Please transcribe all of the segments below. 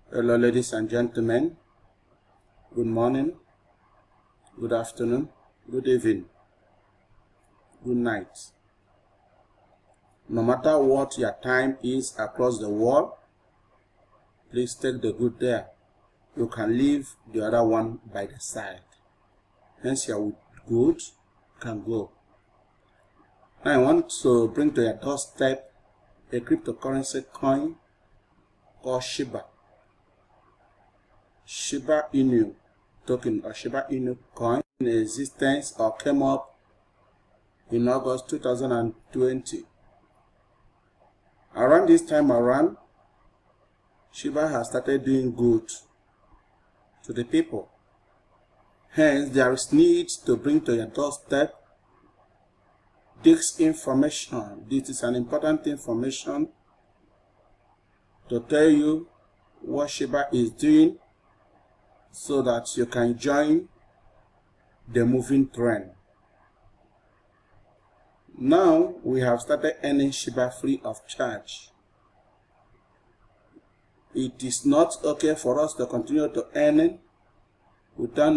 Hello, ladies and gentlemen. Good morning, good afternoon, good evening, good night. No matter what your time is across the world, please take the good there. You can leave the other one by the side. Hence, your good can go. Now, I want to bring to your doorstep a cryptocurrency coin called Shiba. Shiba Inu token or Shiba Inu coin in existence or came up in August 2020. Around this time around, Shiba has started doing good to the people. Hence, there is need to bring to your doorstep this information. This is an important information to tell you what Shiba is doing so that you can join the moving trend. Now we have started earning Shiba free of charge. It is not okay for us to continue to earn it without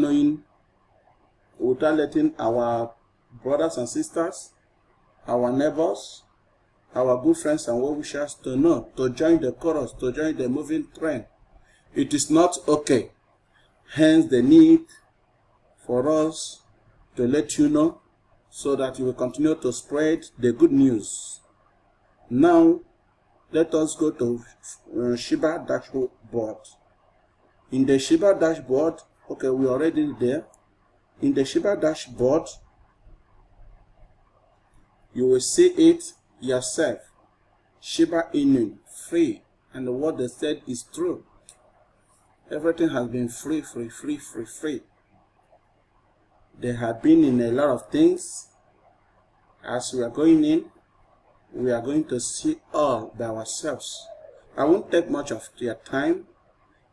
letting our brothers and sisters, our neighbors, our good friends and well-wishers to know, to join the chorus, to join the moving trend. It is not okay. Hence the need for us to let you know so that you will continue to spread the good news. Now, let us go to Shiba dashboard. In the Shiba dashboard, okay, we're already there. In the Shiba dashboard, you will see it yourself. Shiba Inu, free. And what they said is true. Everything has been free. They have been in a lot of things. As we are going in, we are going to see all by ourselves. I won't take much of your time.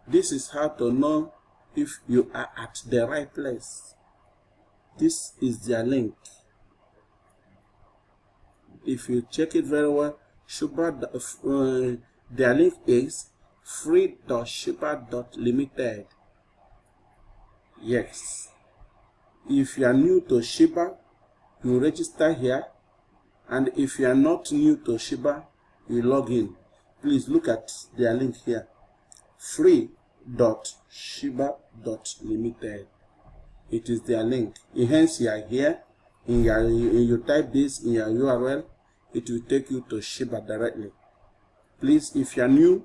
This is how to know if you are at the right place. This is their link. If you check it very well, their link is free.shiba.limited. Yes. If you are new to Shiba, you register here. And if you are not new to Shiba, you log in. Please look at their link here. free.shiba.limited. It is their link. Hence, you are here. You type this in your URL. It will take you to Shiba directly. Please, if you are new,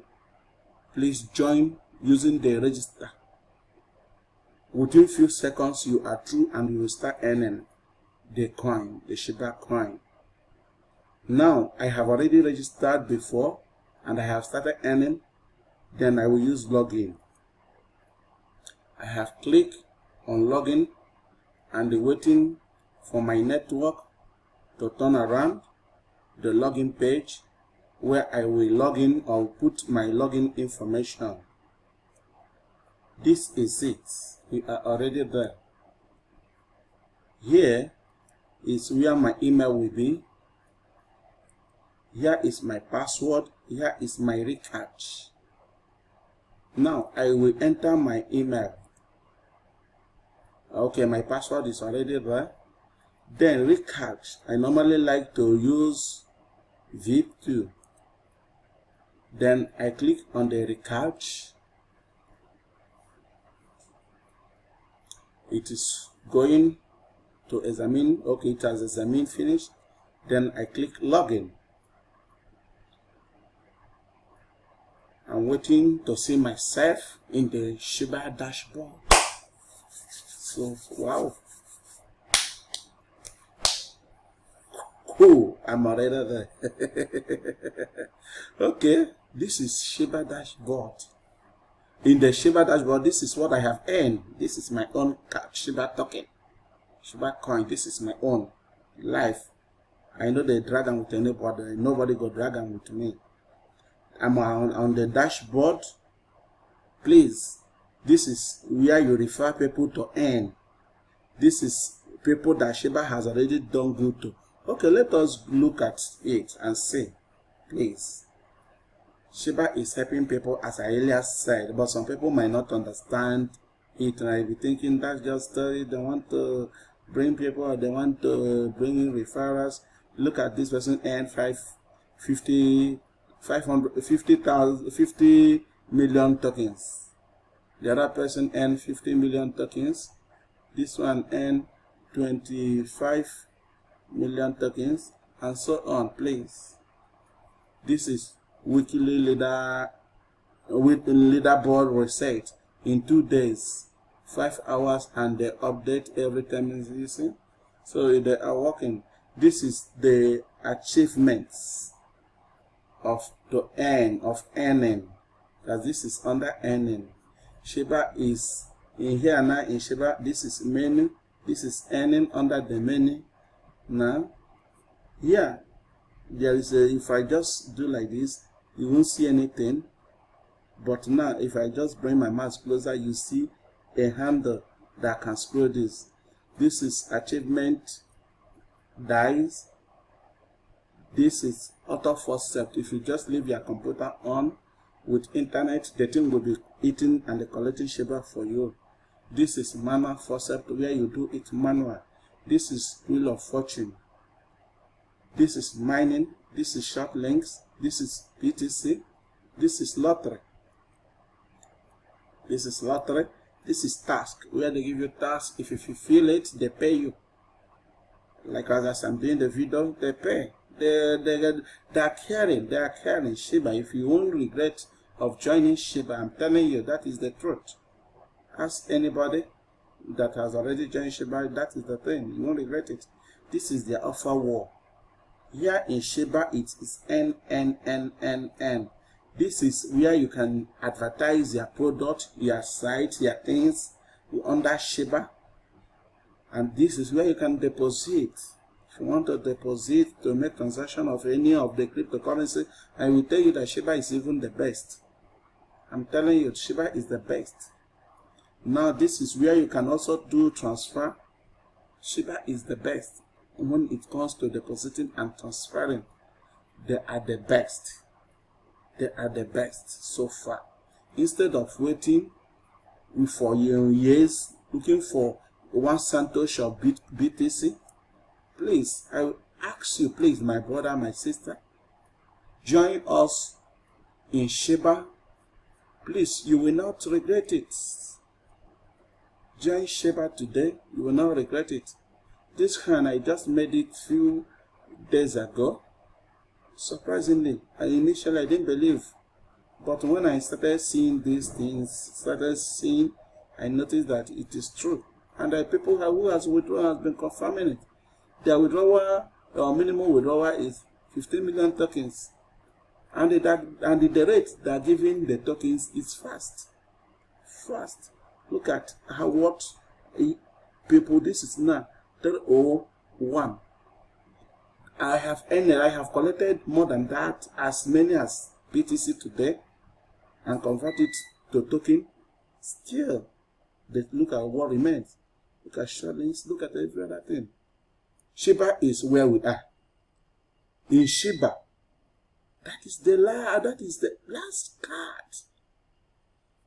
please join using the register. Within few seconds, you are through and you will start earning the coin, the Shiba coin. Now, I have already registered before and I have started earning. Then I will use login. I have clicked on login and waiting for my network to turn around the login page where I will log in or put my login information. This is it. We are already there. Here is where my email will be. Here is my password. Here is my recharge. Now I will enter my email. Okay, my password is already there. Then recharge. I normally like to use VIP2. Then I click on the recharge. It is going to examine. Okay, it has examined, finished. Then I click login. I'm waiting to see myself in the Shiba dashboard. So, wow. Cool, I'm already there. Okay, this is Shiba dashboard. In the Shiba dashboard, this is what I have earned. This is my own Shiba token. Shiba coin, this is my own life. I know they drag them with anybody. Nobody go drag them with me. I'm on the dashboard. Please, this is where you refer people to earn. This is people that Shiba has already done good to. Okay, let us look at it and see, please. Shiba is helping people, as I earlier said, but some people might not understand it, and I be thinking that's just they want to bring people, or they want to bring in referrals. Look at this person earned 50 million tokens. The other person earned 50 million tokens. This one earned 25 million tokens, and so on. Please, this is weekly leaderboard reset in 2 days, 5 hours, and they update every 10 minutes. You see, so they are working. This is the achievements of earning, because this is under earning. Shiba is in here now. In Shiba, this is menu. This is earning under the menu. Now, yeah, there is a, if I just do like this, you won't see anything. But now, if I just bring my mouse closer, you see a handle that can scroll this. This is achievement dice. This is auto forcept. If you just leave your computer on with internet, the thing will be eating and collecting Shiba for you. This is manual forcept, where you do it manual. This is Wheel of Fortune. This is mining. This is short links. This is BTC. This is lottery. This is lottery. This is task, where they give you task. If you fulfill it, they pay you. Like as I'm doing the video, they pay. They are carrying Shiba. If you won't regret of joining Shiba, I'm telling you, that is the truth. Ask anybody that has already joined Shiba, that is the thing. You won't regret it. This is the offer war. Here in Shiba, it is N. This is where you can advertise your product, your site, your things under Shiba. And this is where you can deposit. If you want to deposit to make transaction of any of the cryptocurrency, I will tell you that Shiba is even the best. I'm telling you, Shiba is the best. Now, this is where you can also do transfer. Shiba is the best when it comes to depositing and transferring. They are the best. They are the best so far. Instead of waiting for years looking for one Satoshi of BTC, please, I will ask you, please, my brother, my sister, join us in Shiba. Please, you will not regret it. Join Shiba today, you will not regret it. This hand, I just made it few days ago. Surprisingly, initially I didn't believe, but when I started seeing these things, I noticed that it is true. And the people who has withdrawn has been confirming it. Their withdrawal, or minimum withdrawal, is 15 million tokens. And the rate they are giving the tokens is fast. Look at what people, this is now 301. I have collected more than that, as many as BTC today, and convert it to token. Still, look at what remains. Look at shortlings, look at every other thing. Shiba is where we are. In Shiba, that is the last card.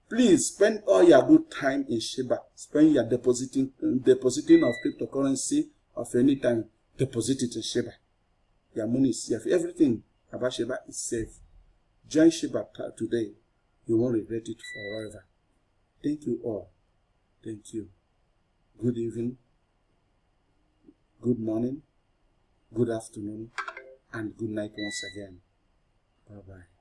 Please spend all your good time in Shiba. Spend your depositing of cryptocurrency of any time. Deposit it in Shiba. Your money is safe. Everything about Shiba is safe. Join Shiba today. You won't regret it forever. Thank you all. Thank you. Good evening, good morning, good afternoon, and good night once again. Bye-bye.